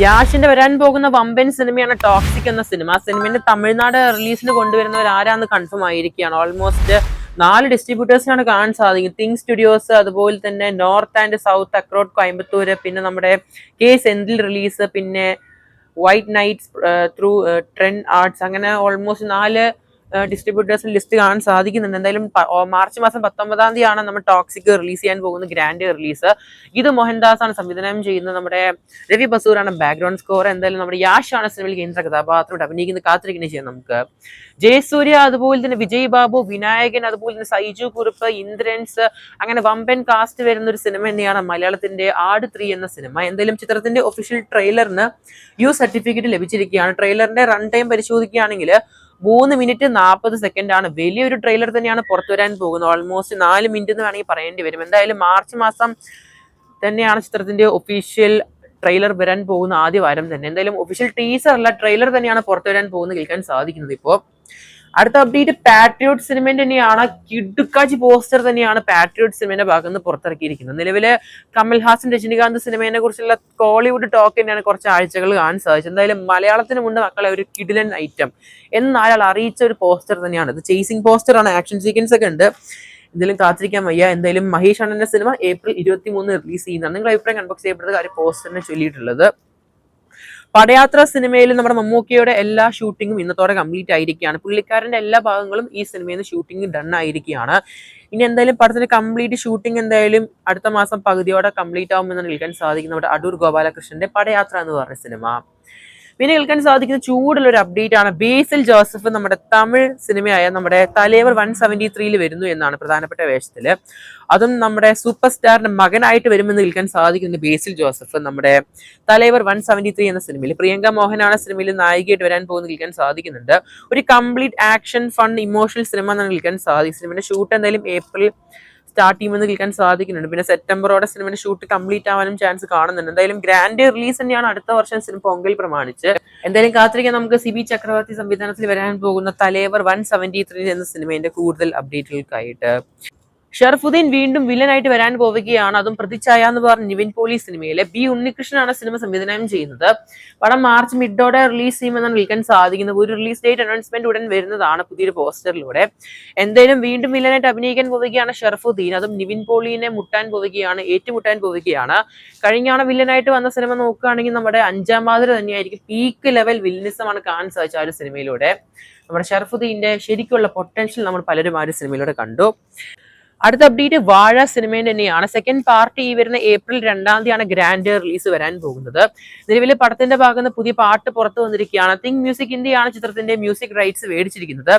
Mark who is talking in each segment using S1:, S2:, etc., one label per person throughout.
S1: യാഷിന്റെ വരാൻ പോകുന്ന വമ്പൻ സിനിമയാണ് ടോക്സിക് എന്ന സിനിമ. ആ സിനിമയുടെ തമിഴ്നാട് റിലീസിന് കൊണ്ടുവരുന്നവർ ആരാന്ന് കൺഫേം ആയിരിക്കുകയാണ്. ഓൾമോസ്റ്റ് 4 ഡിസ്ട്രിബ്യൂട്ടേഴ്സിനാണ് കാണാൻ സാധിക്കും. തിങ് സ്റ്റുഡിയോസ്, അതുപോലെ തന്നെ നോർത്ത് ആൻഡ് സൗത്ത് അക്രോട്ട് കോയമ്പത്തൂര്, പിന്നെ നമ്മുടെ കെ സെന്തിൽ റിലീസ്, പിന്നെ white nights through trend arts, അങ്ങനെ ഓൾമോസ്റ്റ് 4 ഡിസ്ട്രിബ്യൂട്ടേഴ്സിന് ലിസ്റ്റ് കാണാൻ സാധിക്കുന്നുണ്ട്. എന്തായാലും മാർച്ച് മാസം 19-ാം തീയതിയാണ് നമ്മൾ ടോക്സിക് റിലീസ് ചെയ്യാൻ പോകുന്ന ഗ്രാൻഡ് റിലീസ്. ഇത് മോഹൻദാസ് ആണ് സംവിധാനം ചെയ്യുന്നത്. നമ്മുടെ രവി ബസൂറാണ് ബാക്ക്ഗ്രൗണ്ട് സ്കോർ. എന്തായാലും നമ്മുടെ യാഷ് ആണ് സിനിമയിൽ കേന്ദ്ര കഥാപാത്രമായിട്ട് അഭിനയിക്കുന്നത്. കാത്തിരിക്കുന്നത് ചെയ്യാം നമുക്ക്. ജയസൂര്യ, അതുപോലെ തന്നെ വിജയ് ബാബു, വിനായകൻ, അതുപോലെ തന്നെ സൈജു കുറുപ്പ്, ഇന്ദ്രൻസ്, അങ്ങനെ വമ്പൻ കാസ്റ്റ് വരുന്ന ഒരു സിനിമ തന്നെയാണ് മലയാളത്തിന്റെ ആട് 3 എന്ന സിനിമ. എന്തായാലും ചിത്രത്തിന്റെ ഒഫീഷ്യൽ ട്രെയിലറിന് യു സർട്ടിഫിക്കറ്റ് ലഭിച്ചിരിക്കുകയാണ്. ട്രെയിലറിന്റെ റൺ ടൈം പരിശോധിക്കുകയാണെങ്കിൽ 3 മിനിറ്റ് 40 സെക്കൻഡ് ആണ്. വലിയൊരു ട്രെയിലർ തന്നെയാണ് പുറത്തു വരാൻ പോകുന്നത്. ഓൾമോസ്റ്റ് 4 മിനിറ്റ് എന്ന് വേണമെങ്കിൽ പറയേണ്ടി വരും. എന്തായാലും മാർച്ച് മാസം തന്നെയാണ് ചിത്രത്തിന്റെ ഒഫീഷ്യൽ ട്രെയിലർ വരാൻ പോകുന്ന ആദ്യ വാരം തന്നെ. എന്തായാലും ഒഫീഷ്യൽ ടീസർ അല്ല, ട്രെയിലർ തന്നെയാണ് പുറത്തു വരാൻ പോകുന്നത് കേൾക്കാൻ സാധിക്കുന്നത്. ഇപ്പോൾ അടുത്ത അപ്ഡേറ്റ് പാട്രിയോട്ട് സിനിമയുടെ തന്നെയാണ്. കിടുക്കാച്ചി പോസ്റ്റർ തന്നെയാണ് പാട്രിയോട്ട് സിനിമയുടെ ഭാഗത്ത് നിന്ന് പുറത്തിറക്കിയിരിക്കുന്നത്. നിലവിലെ കമൽഹാസൻ രജനികാന്ത് സിനിമയെ കുറിച്ചുള്ള കോളിവുഡ് ടോക്ക് തന്നെയാണ് കുറച്ച് ആഴ്ചകൾ കാണാൻ സാധിച്ചത്. എന്തായാലും മലയാളത്തിന് മുന്നേ മക്കളെ ഒരു കിടിലൻ ഐറ്റം എന്ന് അയാൾ അറിയിച്ച ഒരു പോസ്റ്റർ തന്നെയാണ്. ഇത് ചേസിംഗ് പോസ്റ്റർ ആണ്, ആക്ഷൻ സീക്വൻസ് ഒക്കെ ഉണ്ട്. എന്തെങ്കിലും കാത്തിരിക്കാൻ വയ്യ. എന്തായാലും മഹേഷ് അണ്ണന്റെ സിനിമ ഏപ്രിൽ 23 റിലീസ് ചെയ്യുന്നതാണ്. നിങ്ങളുടെ അഭിപ്രായം കൺബോക്സ് ചെയ്യപ്പെടുന്നത് കാര്യം പോസ്റ്ററിനെ ചൊല്ലിയിട്ടുള്ളത്. പടയാത്ര സിനിമയിൽ നമ്മുടെ മമ്മൂക്കയുടെ എല്ലാ ഷൂട്ടിങ്ങും ഇന്നത്തോടെ കംപ്ലീറ്റ് ആയിരിക്കുകയാണ്. പുള്ളിക്കാരന്റെ എല്ലാ ഭാഗങ്ങളും ഈ സിനിമയിൽ നിന്ന് ഷൂട്ടിംഗ് ഡൺ ആയിരിക്കുകയാണ്. ഇനി എന്തായാലും പടത്തിന്റെ കംപ്ലീറ്റ് ഷൂട്ടിംഗ് എന്തായാലും അടുത്ത മാസം പകുതിയോടെ കംപ്ലീറ്റ് ആവുമെന്നാണ് കേൾക്കാൻ സാധിക്കുന്നത്. നമ്മുടെ അടൂർ ഗോപാലകൃഷ്ണന്റെ പടയാത്ര എന്ന് പറഞ്ഞ സിനിമ. പിന്നെ കേൾക്കാൻ സാധിക്കുന്ന ചൂടുള്ള ഒരു അപ്ഡേറ്റ് ആണ്. ബേസിൽ ജോസഫ് നമ്മുടെ തമിഴ് സിനിമയായ നമ്മുടെ തലേവർ 173 വരുന്നു എന്നാണ് പ്രധാനപ്പെട്ട വേഷത്തില്. അതും നമ്മുടെ സൂപ്പർ സ്റ്റാറിന്റെ മകനായിട്ട് വരുമെന്ന് കേൾക്കാൻ സാധിക്കുന്നത്. ബേസിൽ ജോസഫ് നമ്മുടെ തലേവർ 173 എന്ന സിനിമയിൽ പ്രിയങ്ക മോഹനാണ് സിനിമയിൽ നായികയായിട്ട് വരാൻ പോകുന്നത് കേൾക്കാൻ സാധിക്കുന്നുണ്ട്. ഒരു complete action fun emotional cinema എന്നാണ് കേൾക്കാൻ സാധിക്കും. സിനിമയുടെ ഷൂട്ട് എന്തായാലും ഏപ്രിൽ സ്റ്റാർട്ട് ചെയ്യുമെന്ന് കേൾക്കാൻ സാധിക്കുന്നുണ്ട്. പിന്നെ സെപ്റ്റംബറോടെ സിനിമയുടെ ഷൂട്ട് കംപ്ലീറ്റ് ആവാനും ചാൻസ് കാണുന്നുണ്ട്. എന്തായാലും ഗ്രാൻഡ് റിലീസ് തന്നെയാണ് അടുത്ത വർഷം സിനിമ പൊങ്കൽ പ്രമാണിച്ച്. എന്തായാലും കാത്തിരിക്കാൻ നമുക്ക് സിബി ചക്രവർത്തി സംവിധാനത്തിൽ വരാൻ പോകുന്ന തലേവർ 173 എന്ന സിനിമയുടെ കൂടുതൽ അപ്ഡേറ്റുകൾക്കായിട്ട്. ഷറഫുദ്ദീൻ വീണ്ടും വില്ലനായിട്ട് വരാൻ പോവുകയാണ്. അതും പ്രതിച്ഛായ എന്ന് പറഞ്ഞ നിവിൻ പോളി സിനിമയിലെ ബി ഉണ്ണികൃഷ്ണനാണ് സിനിമ സംവിധാനം ചെയ്യുന്നത്. പടം മാർച്ച് മിഡോടെ റിലീസ് ചെയ്യുമെന്നാണ് കേൾക്കാൻ സാധിക്കുന്നത്. ഒരു റിലീസ് ഡേറ്റ് അനൗൺസ്മെന്റ് ഉടൻ വരുന്നതാണ് പുതിയൊരു പോസ്റ്ററിലൂടെ. എന്തായാലും വീണ്ടും വില്ലനായിട്ട് അഭിനയിക്കാൻ പോവുകയാണ് ഷറഫുദ്ദീൻ. അതും നിവിൻ പോളിനെ മുട്ടാൻ പോവുകയാണ്, ഏറ്റുമുട്ടാൻ പോവുകയാണ്. കഴിഞ്ഞാണ് വില്ലനായിട്ട് വന്ന സിനിമ നോക്കുകയാണെങ്കിൽ നമ്മുടെ അഞ്ചാം പാതിര തന്നെയായിരിക്കും. പീക്ക് ലെവൽ വില്ലനിസമാണ് കാണാൻ സാധിച്ച ആ ഒരു സിനിമയിലൂടെ. നമ്മുടെ ഷറഫുദ്ദീന്റെ ശരിക്കുള്ള പൊട്ടൻഷ്യൽ നമ്മൾ പലരും ആ ഒരു സിനിമയിലൂടെ കണ്ടു. അടുത്ത അപ്ഡേറ്റ് വാഴ സിനിമയുടെ തന്നെയാണ്. സെക്കൻഡ് പാർട്ട് ഈ വരുന്ന ഏപ്രിൽ 2-ാം തീയതിയാണ് ഗ്രാൻഡ് റിലീസ് വരാൻ പോകുന്നത്. നിലവിലെ പടത്തിന്റെ ഭാഗത്ത് പുതിയ പാട്ട് പുറത്തു വന്നിരിക്കുകയാണ്. തിങ്ക് മ്യൂസിക് ഇന്ത്യയാണ് ചിത്രത്തിന്റെ മ്യൂസിക് റൈറ്റ്സ് മേടിച്ചിരിക്കുന്നത്.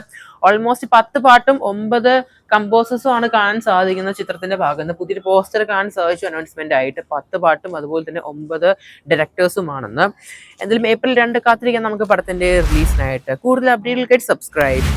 S1: ഓൾമോസ്റ്റ് 10 പാട്ടും 9 കമ്പോസേഴ്സും ആണ് കാണാൻ സാധിക്കുന്നത്. ചിത്രത്തിന്റെ ഭാഗത്ത് പുതിയൊരു പോസ്റ്റർ കാണാൻ സാധിച്ചു അനൗൺസ്മെന്റ് ആയിട്ട്. 10 പാട്ടും അതുപോലെ തന്നെ 9 ഡയറക്ടേഴ്സുമാണെന്ന്. എന്തായാലും ഏപ്രിൽ 2 കാത്തിരിക്കാൻ നമുക്ക് പടത്തിന്റെ റിലീസിനായിട്ട്. കൂടുതൽ അപ്ഡേറ്റുകൾക്കായിട്ട് സബ്സ്ക്രൈബ്.